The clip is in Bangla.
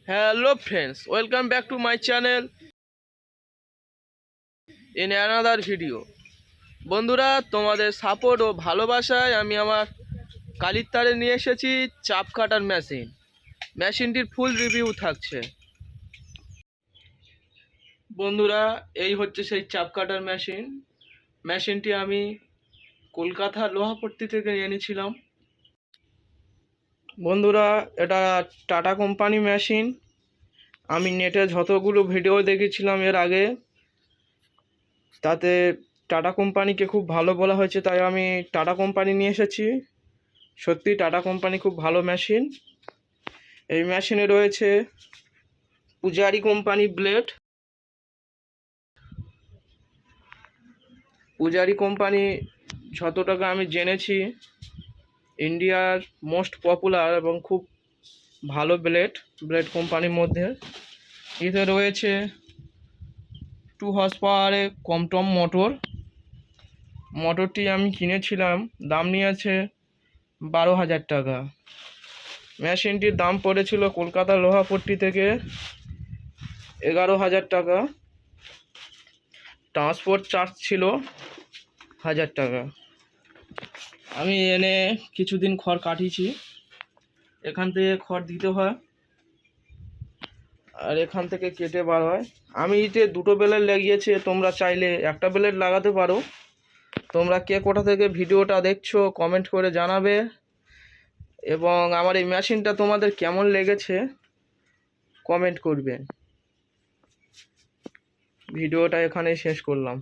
Hello friends, welcome back to my channel in another video. বন্ধুরা, তোমাদের সাপোর্ট ও ভালোবাসায় আমি আমার কালির তারে নিয়ে এসেছি চাপ কাটার মেশিনটির ফুল রিভিউ থাকছে। বন্ধুরা, এই হচ্ছে সেই চাপ কাটার মেশিনটি আমি কলকাতা লোহাপট্টি থেকে এনেছিলাম। বন্ধুরা, এটা টাটা কোম্পানি মেশিন। আমি নেটে যতগুলো ভিডিও দেখেছিলাম এর আগে, তাতে টাটা কোম্পানিকে খুব ভালো বলা হয়েছে, তাই আমি টাটা কোম্পানি নিয়ে এসেছি। সত্যি টাটা কোম্পানি খুব ভালো মেশিন। এই মেশিনে রয়েছে পূজারি কোম্পানি ব্লেড। পূজারি কোম্পানি যত টাকা আমি জেনেছি ইন্ডিয়ার মোস্ট পপুলার এবং খুব ভালো ব্লেড কোম্পানির মধ্যে। এতে রয়েছে 2 হর্স পাওয়ারে কমটম মোটরটি আমি কিনেছিলাম, দাম নিয়েছে 12,000 টাকা। মেশিনটির দাম পড়েছিল কলকাতা লোহাপট্টি থেকে 11,000 টাকা। ট্রান্সপোর্ট চার্জ ছিল 1,000 টাকা। আমি এনে কিছুদিন খড় কাটিয়েছি। এখান থেকে খড় দিতে হয় আর এখান থেকে কেটে বার হয়। আমি এতে দুটো ব্লেড লাগিয়েছি, তোমরা চাইলে একটা ব্লেড লাগাতে পারো। তোমরা কে কোথা থেকে ভিডিওটা দেখছো কমেন্ট করে জানাবে, এবং আমার এই মেশিনটা তোমাদের কেমন লেগেছে কমেন্ট করবে। ভিডিওটা এখানেই শেষ করলাম।